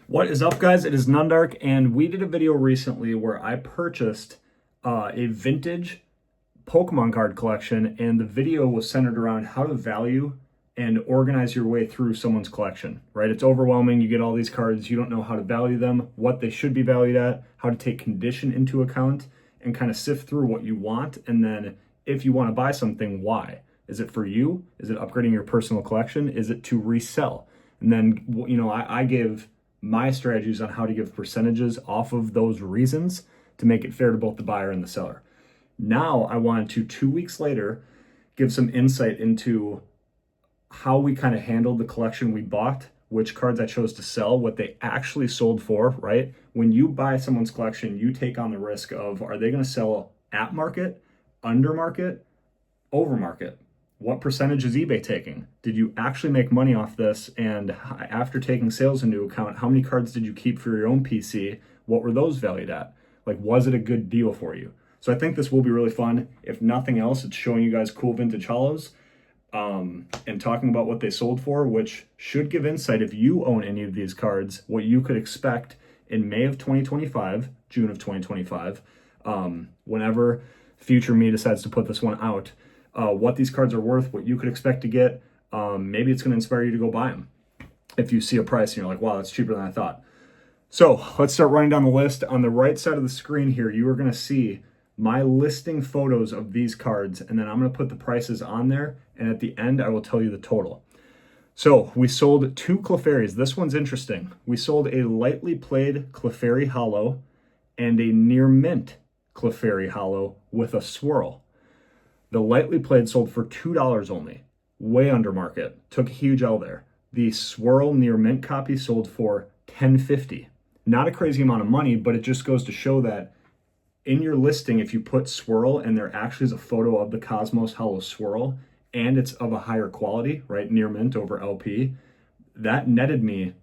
What is up, guys? It is Nundark, and we did a video recently where I purchased a vintage Pokemon card collection, and the video was centered around how to value and organize your way through someone's collection, right? It's overwhelming. You get all these cards, you don't know how to value them, what they should be valued at, how to take condition into account, and kind of sift through what you want. And then if you want to buy something, why? Is it for you? Is it upgrading your personal collection? Is it to resell? And then, I give my strategies on how to give percentages off of those reasons to make it fair to both the buyer and the seller. Now I wanted to, 2 weeks later, give some insight into how we kind of handled the collection we bought, which cards I chose to sell, what they actually sold for, right? When you buy someone's collection, you take on the risk of, are they going to sell at market, under market, over market? What percentage is eBay taking? Did you actually make money off this? And after taking sales into account, how many cards did you keep for your own PC? What were those valued at? Like, was it a good deal for you? So I think this will be really fun. If nothing else, it's showing you guys cool vintage hollows and talking about what they sold for, which should give insight if you own any of these cards, what you could expect in May of 2025, June of 2025, whenever future me decides to put this one out. What these cards are worth, what you could expect to get. Maybe it's going to inspire you to go buy them if you see a price and you're like, wow, that's cheaper than I thought. So let's start running down the list. On the right side of the screen here, you are going to see my listing photos of these cards, and then I'm going to put the prices on there, and at the end, I will tell you the total. So we sold 2 Clefairies. This one's interesting. We sold a lightly played Clefairy Hollow and a near mint Clefairy Hollow with a swirl. The lightly played sold for $2 only, way under market. Took a huge L there. The swirl near mint copy sold for $10.50. Not a crazy amount of money, but it just goes to show that in your listing, if you put swirl and there actually is a photo of the Cosmos Hollow swirl and it's of a higher quality, right, near mint over LP, that netted me,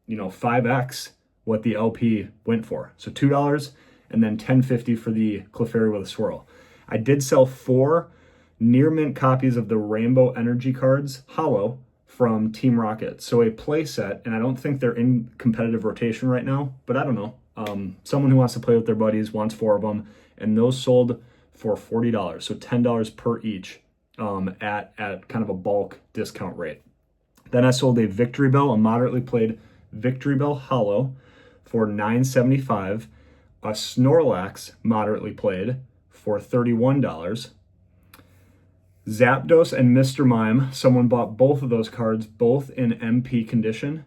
5x what the LP went for. So $2 and then $10.50 for the Clefairy with a swirl. I did sell 4 near mint copies of the Rainbow Energy cards, Hollow, from Team Rocket. So a play set, and I don't think they're in competitive rotation right now, but I don't know. Someone who wants to play with their buddies wants 4 of them, and those sold for $40, so $10 per each at kind of a bulk discount rate. Then I sold a Victory Bell, a moderately played Victory Bell Hollow for $9.75, a Snorlax moderately played for $31. Zapdos and Mr. Mime, someone bought both of those cards, both in MP condition,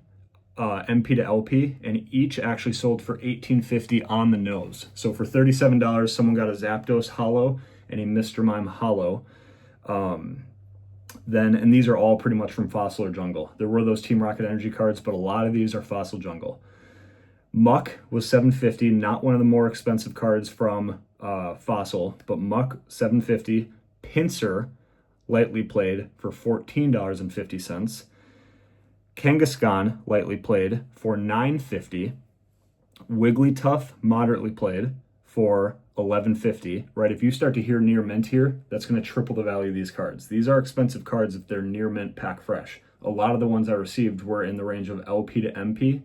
MP to LP, and each actually sold for $18.50 on the nose. So for $37, someone got a Zapdos Hollow and a Mr. Mime Hollow. And these are all pretty much from Fossil or Jungle. There were those Team Rocket Energy cards, but a lot of these are Fossil Jungle. Muck was $7.50, not one of the more expensive cards from Fossil, but Muck $7.50. Pinsir, lightly played, for $14.50. Kangaskhan, lightly played, for $9.50. Wigglytuff, moderately played, for $11.50. Right, if you start to hear near mint here, that's going to triple the value of these cards. These are expensive cards if they're near mint pack fresh. A lot of the ones I received were in the range of LP to MP.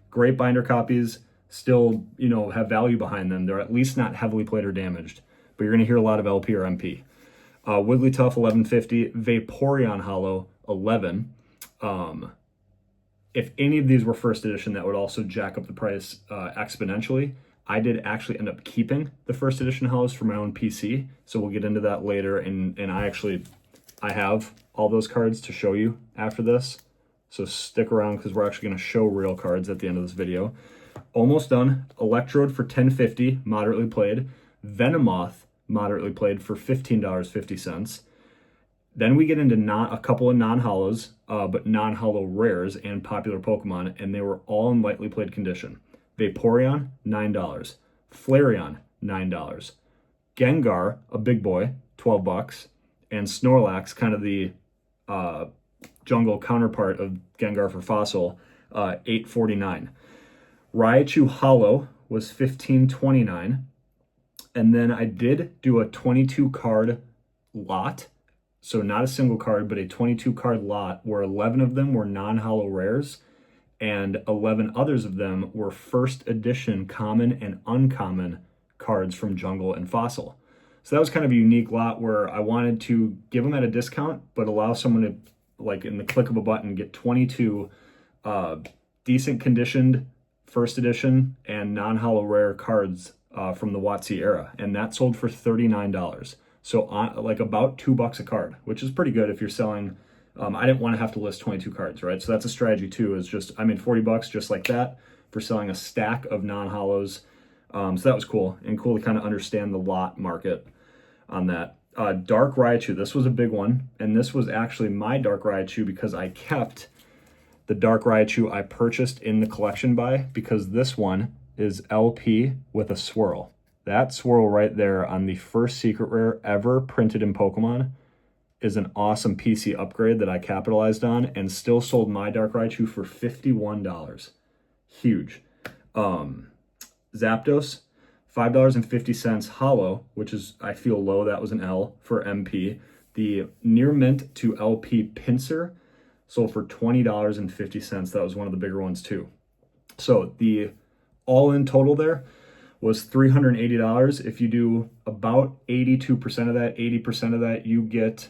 Great binder copies, still, have value behind them. They're at least not heavily played or damaged, but you're going to hear a lot of LP or MP. Wigglytuff, $11.50. Vaporeon Hollow, $11. If any of these were first edition, that would also jack up the price exponentially. I did actually end up keeping the first edition hollows for my own PC, so we'll get into that later. And I have all those cards to show you after this. So stick around because we're actually going to show real cards at the end of this video. Almost done. Electrode for $10.50, moderately played. Venomoth, moderately played, for $15.50. Then we get into a couple of non-hollows, but non-hollow rares and popular Pokemon, and they were all in lightly played condition. Vaporeon, $9. Flareon, $9. Gengar, a big boy, $12. And Snorlax, kind of the jungle counterpart of Gengar for Fossil, $8.49. Raichu Hollow was $15.29. And then I did do a 22 card lot. So not a single card, but a 22 card lot where 11 of them were non-hollow rares. and 11 others of them were first edition common and uncommon cards from Jungle and Fossil. So that was kind of a unique lot where I wanted to give them at a discount, but allow someone to, like in the click of a button, get 22 decent conditioned first edition and non-holo rare cards from the WotC era. And that sold for $39. So like about $2 a card, which is pretty good if you're selling. I didn't want to have to list 22 cards, right? So that's a strategy too, is just, I made $40 just like that for selling a stack of non-holos. So that was cool, and cool to kind of understand the lot market on that. Dark Raichu, this was a big one, and this was actually my Dark Raichu because I kept the Dark Raichu I purchased in the collection buy, because this one is LP with a swirl. That swirl right there on the first secret rare ever printed in Pokemon is an awesome PC upgrade that I capitalized on, and still sold my Dark Raichu for $51. Huge. Zapdos, $5.50 holo, which is, I feel low, that was an L for MP. The near mint to LP pincer sold for $20.50. That was one of the bigger ones too. So the all-in total there was $380. If you do about 82% of that, 80% of that, you get,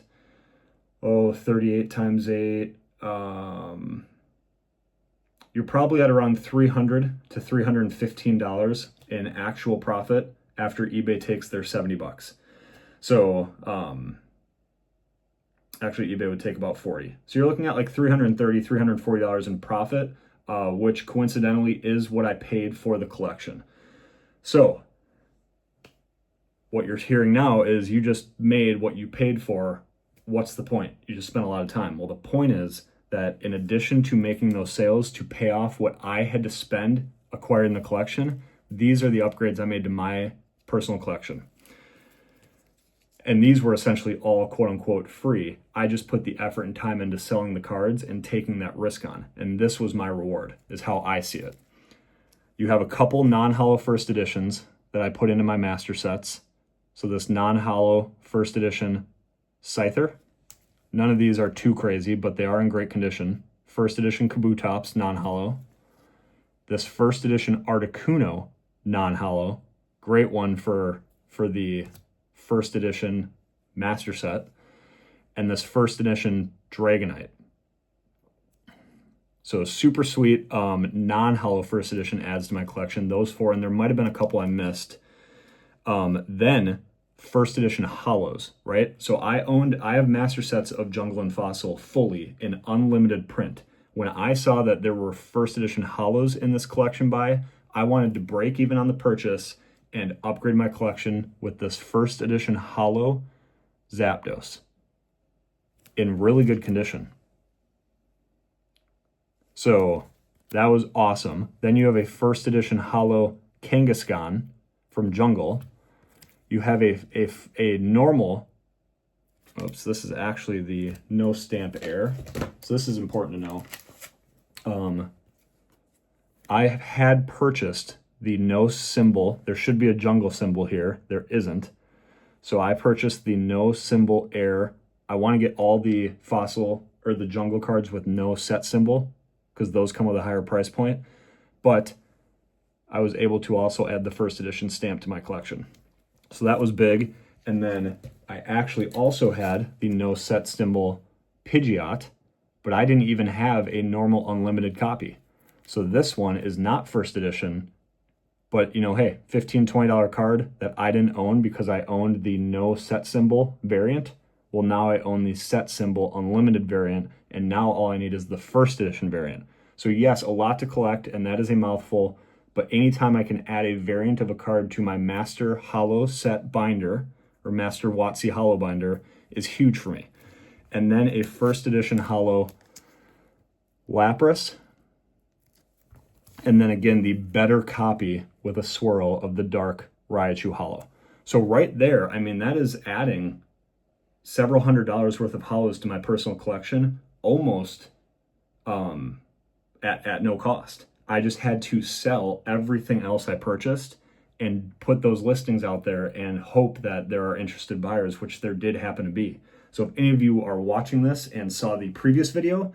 38 times 8, you're probably at around $300 to $315 in actual profit after eBay takes their $70. So actually eBay would take about 40. So you're looking at like $330, $340 in profit, which coincidentally is what I paid for the collection. So what you're hearing now is you just made what you paid for. What's the point? You just spent a lot of time. Well, the point is that in addition to making those sales to pay off what I had to spend acquiring the collection, these are the upgrades I made to my personal collection. And these were essentially all quote unquote free. I just put the effort and time into selling the cards and taking that risk on. And this was my reward, is how I see it. You have a couple non-holo first editions that I put into my master sets. So this non-holo first edition Scyther. None of these are too crazy, but they are in great condition. First edition Kabutops, non-holo. This first edition Articuno, non-holo. Great one for the first edition master set. And this first edition Dragonite. So super sweet non-holo first edition adds to my collection. Those four, and there might have been a couple I missed. Then first edition holos, right? So I have master sets of Jungle and Fossil fully in unlimited print. When I saw that there were first edition holos in this collection buy, I wanted to break even on the purchase and upgrade my collection with this first edition holo Zapdos in really good condition. So that was awesome. Then you have a first edition holo Kangaskhan from Jungle. You have a normal, oops, this is actually the no stamp air. So this is important to know. I had purchased the no symbol. There should be a Jungle symbol here. There isn't. So I purchased the no symbol air. I want to get all the Fossil or the Jungle cards with no set symbol, because those come with a higher price point. But I was able to also add the first edition stamp to my collection. So that was big. And then I actually also had the no set symbol Pidgeot, but I didn't even have a normal unlimited copy. So this one is not first edition, but you know, hey, $15, $20 card that I didn't own because I owned the no set symbol variant. Well, now I own the set symbol unlimited variant, and now all I need is the first edition variant. So yes, a lot to collect, and that is a mouthful. But anytime I can add a variant of a card to my master holo set binder or master WotC holo binder is huge for me. And then a first edition holo Lapras. And then again, the better copy with a swirl of the Dark Raichu holo. So right there, I mean, that is adding several $100s worth of holos to my personal collection, almost at no cost. I just had to sell everything else I purchased and put those listings out there and hope that there are interested buyers, which there did happen to be. So if any of you are watching this and saw the previous video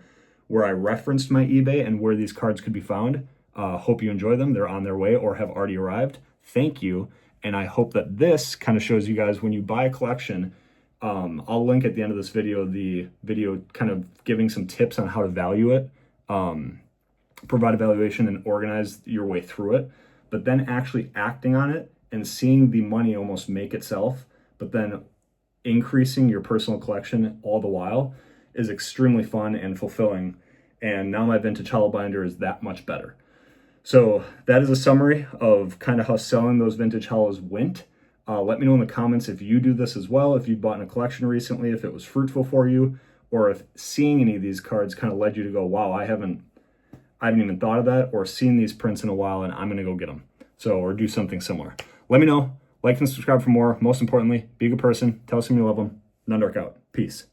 where I referenced my eBay and where these cards could be found. Hope you enjoy them. They're on their way or have already arrived. Thank you. And I hope that this kind of shows you guys when you buy a collection, I'll link at the end of this video, the video kind of giving some tips on how to value it, provide a valuation and organize your way through it, but then actually acting on it and seeing the money almost make itself, but then increasing your personal collection all the while is extremely fun and fulfilling. And now my vintage hollow binder is that much better. So that is a summary of kind of how selling those vintage hollows went. Let me know in the comments if you do this as well, if you bought in a collection recently, if it was fruitful for you, or if seeing any of these cards kind of led you to go, wow, I haven't even thought of that, or seen these prints in a while and I'm gonna go get them. So, or do something similar. Let me know, like and subscribe for more. Most importantly, be a good person, tell us you love them. Nundark out, peace.